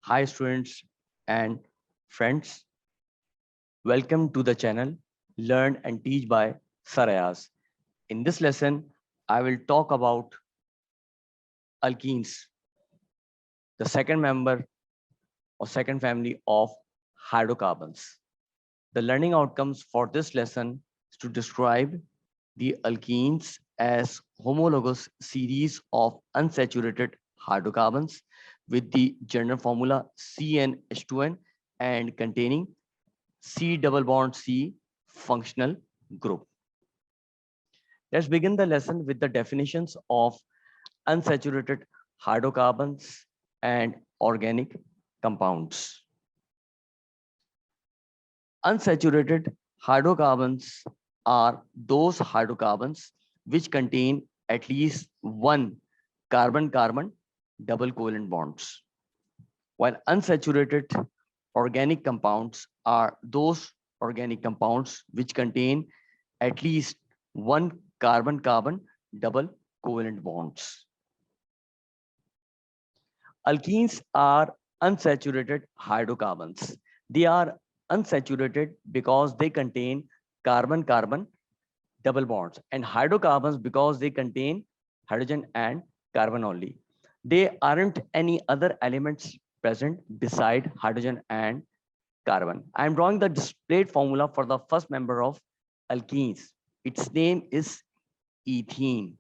Hi students and friends, welcome to the channel Learn and Teach by Sir Ayaz. In this lesson, I will talk about alkenes, the second member or second family of hydrocarbons. The learning outcomes for this lesson is to describe the alkenes as homologous series of unsaturated hydrocarbons with the general formula CnH2n and containing C double bond C functional group. Let's begin the lesson with the definitions of unsaturated hydrocarbons and organic compounds. Unsaturated hydrocarbons are those hydrocarbons which contain at least one carbon-carbon double covalent bonds, while unsaturated organic compounds are those organic compounds which contain at least one carbon-carbon double covalent bonds. Alkenes are unsaturated hydrocarbons. They are unsaturated because they contain carbon-carbon double bonds, and hydrocarbons because they contain hydrogen and carbon only. They aren't any other elements present beside hydrogen and carbon. I am drawing the displayed formula for the first member of alkenes. Its name is ethene.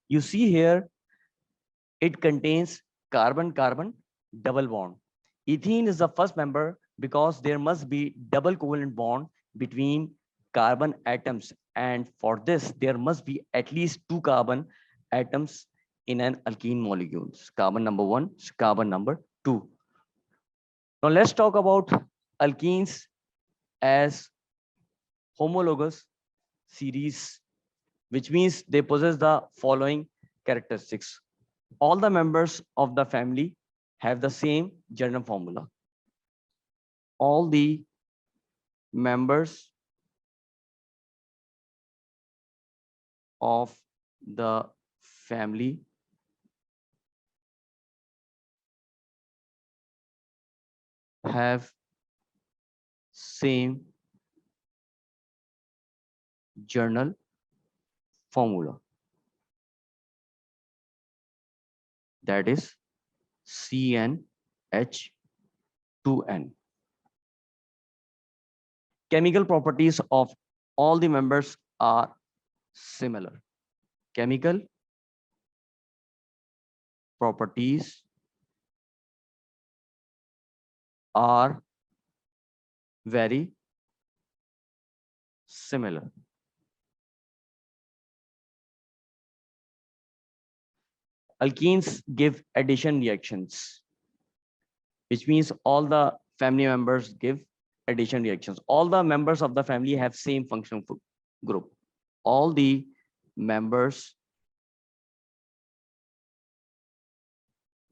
You see here, it contains carbon-carbon double bond. Ethene is the first member because there must be double covalent bond between carbon atoms, and for this there must be at least two carbon atoms in an alkene molecule. Carbon number 1, carbon number 2. Now let's talk about alkenes as homologous series, which means they possess the following characteristics. All the members of the family have the same general formula. All the members of the family have same general formula, that is CnH2n. Chemical properties of all the members are similar. Chemical properties are very similar. Alkenes give addition reactions, which means all the family members give addition reactions. All the members of the family have same functional group. All the members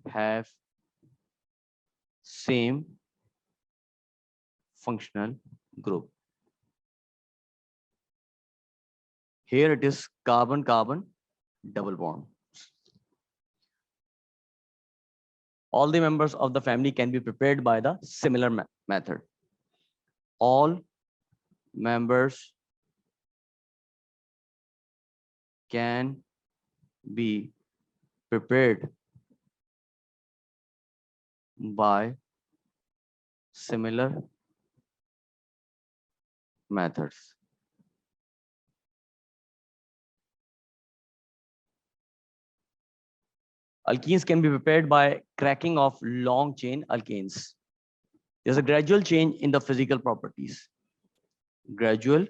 have same functional group. Here it is carbon-carbon double bond. All the members of the family can be prepared by the similar method. All members can be prepared by similar methods. Alkenes can be prepared by cracking of long chain alkanes. There's a gradual change in the physical properties. Gradual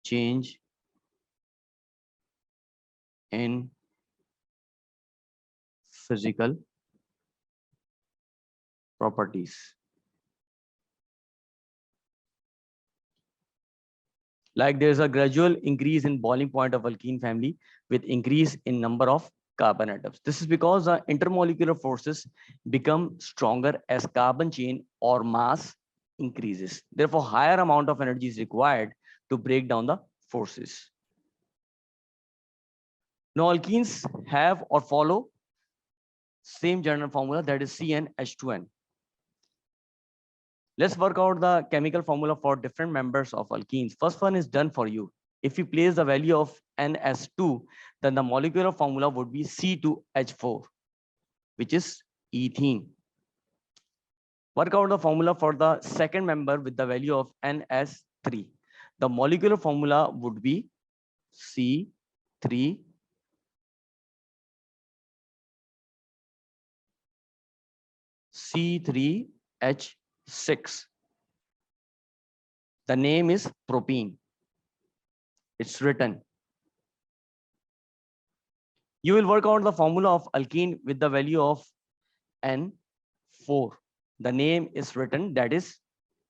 change in physical properties. Like there's a gradual increase in boiling point of alkene family with increase in number of carbon atoms. This is because the intermolecular forces become stronger as carbon chain or mass increases. Therefore, higher amount of energy is required to break down the forces. Now, alkenes have or follow same general formula, that is CnH2n. Let's work out the chemical formula for different members of alkenes. First one is done for you. If you place the value of N as 2, then the molecular formula would be C2H4, which is ethene. Work out the formula for the second member with the value of N as 3. The molecular formula would be C3H6. The name is propene. It's written. You will work out the formula of alkene with the value of N4. The name is written, that is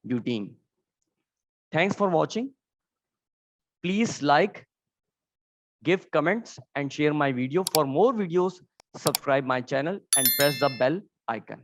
butene. Thanks for watching. Please like, give comments and share my video. For more videos, subscribe my channel and press the bell icon.